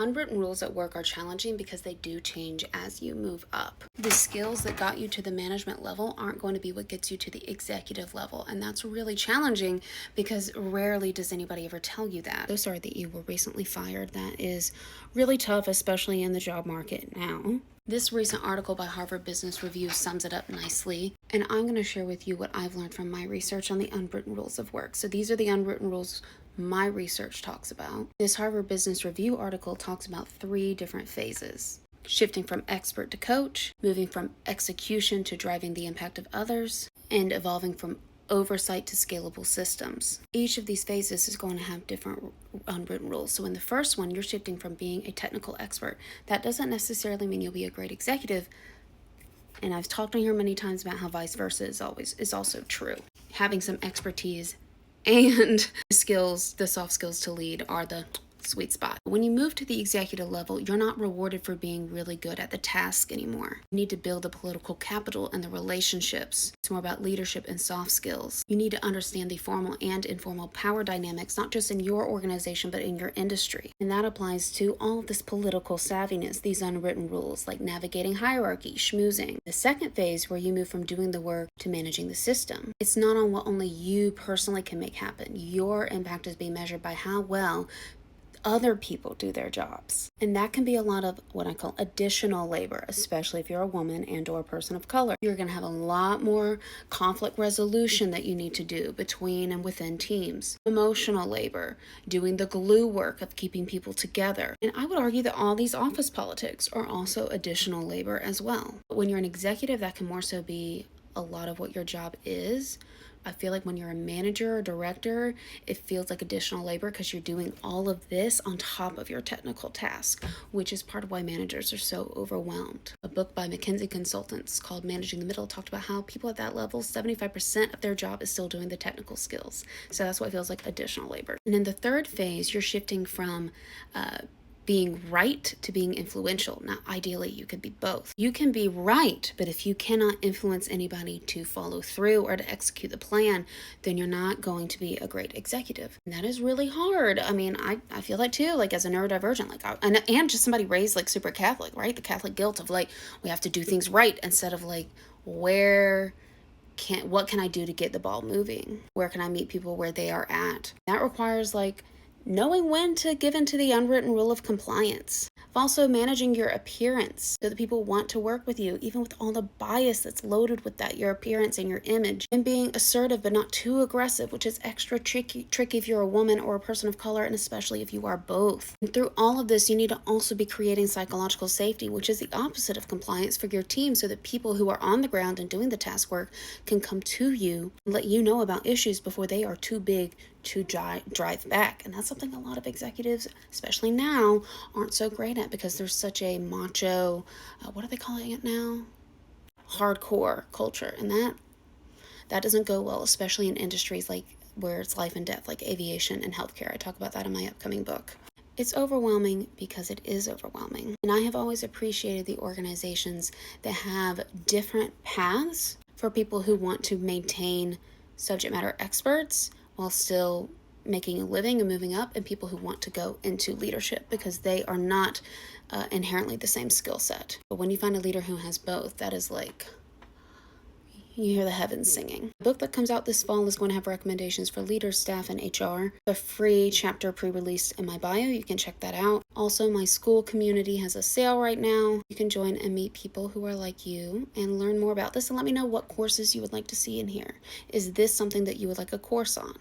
Unwritten rules at work are challenging because they do change as you move up. The skills that got you to the management level aren't going to be what gets you to the executive level, and that's really challenging because rarely does anybody ever tell you that. So sorry that you were recently fired. That is really tough, especially in the job market now. This recent article by Harvard Business Review sums it up nicely, and I'm going to share with you what I've learned from my research on the unwritten rules of work. So these are the unwritten rules my research talks about. This Harvard Business Review article talks about 3 different phases: shifting from expert to coach, moving from execution to driving the impact of others, and evolving from oversight to scalable systems. Each of these phases is going to have different unwritten rules. So in the first one, you're shifting from being a technical expert. That doesn't necessarily mean you'll be a great executive. And I've talked on here many times about how vice versa is also true. Having some expertise and skills, the soft skills to lead, are the sweet spot. When you move to the executive level, you're not rewarded for being really good at the task anymore. You need to build the political capital and the relationships. It's more about leadership and soft skills. You need to understand the formal and informal power dynamics, not just in your organization, but in your industry. And that applies to all of this political savviness, these unwritten rules, like navigating hierarchy, schmoozing. The second phase, where you move from doing the work to managing the system. It's not on what only you personally can make happen. Your impact is being measured by how well other people do their jobs. And that can be a lot of what I call additional labor, especially if you're a woman and or a person of color. You're going to have a lot more conflict resolution that you need to do between and within teams. Emotional labor, doing the glue work of keeping people together. And I would argue that all these office politics are also additional labor as well. But when you're an executive, that can more so be a lot of what your job is. I feel like when you're a manager or director, it feels like additional labor because you're doing all of this on top of your technical task, which is part of why managers are so overwhelmed. A book by McKinsey Consultants called Managing the Middle talked about how people at that level, 75% of their job is still doing the technical skills. So that's why it feels like additional labor. And in the third phase, you're shifting from being right to being influential. Now, ideally, you could be both. You can be right, but if you cannot influence anybody to follow through or to execute the plan, then you're not going to be a great executive. And that is really hard. I mean, I feel that too, like as a neurodivergent, and just somebody raised like super Catholic, right? The Catholic guilt of like, we have to do things right instead of like, what can I do to get the ball moving? Where can I meet people where they are at? That requires like knowing when to give into the unwritten rule of compliance. Also managing your appearance so that people want to work with you, even with all the bias that's loaded with that, your appearance and your image. And being assertive but not too aggressive, which is extra tricky if you're a woman or a person of color, and especially if you are both. And through all of this, you need to also be creating psychological safety, which is the opposite of compliance, for your team, so that people who are on the ground and doing the task work can come to you and let you know about issues before they are too big to drive back. And that's something a lot of executives, especially now, aren't so great at because there's such a macho, what are they calling it now? Hardcore culture. And that doesn't go well, especially in industries like where it's life and death, like aviation and healthcare. I talk about that in my upcoming book. It's overwhelming because it is overwhelming. And I have always appreciated the organizations that have different paths for people who want to maintain subject matter experts while still making a living and moving up, and people who want to go into leadership because they are not inherently the same skill set. But when you find a leader who has both, that is like, you hear the heavens singing. The book that comes out this fall is going to have recommendations for leaders, staff, and HR. A free chapter pre-released in my bio. You can check that out. Also, my school community has a sale right now. You can join and meet people who are like you and learn more about this, and let me know what courses you would like to see in here. Is this something that you would like a course on?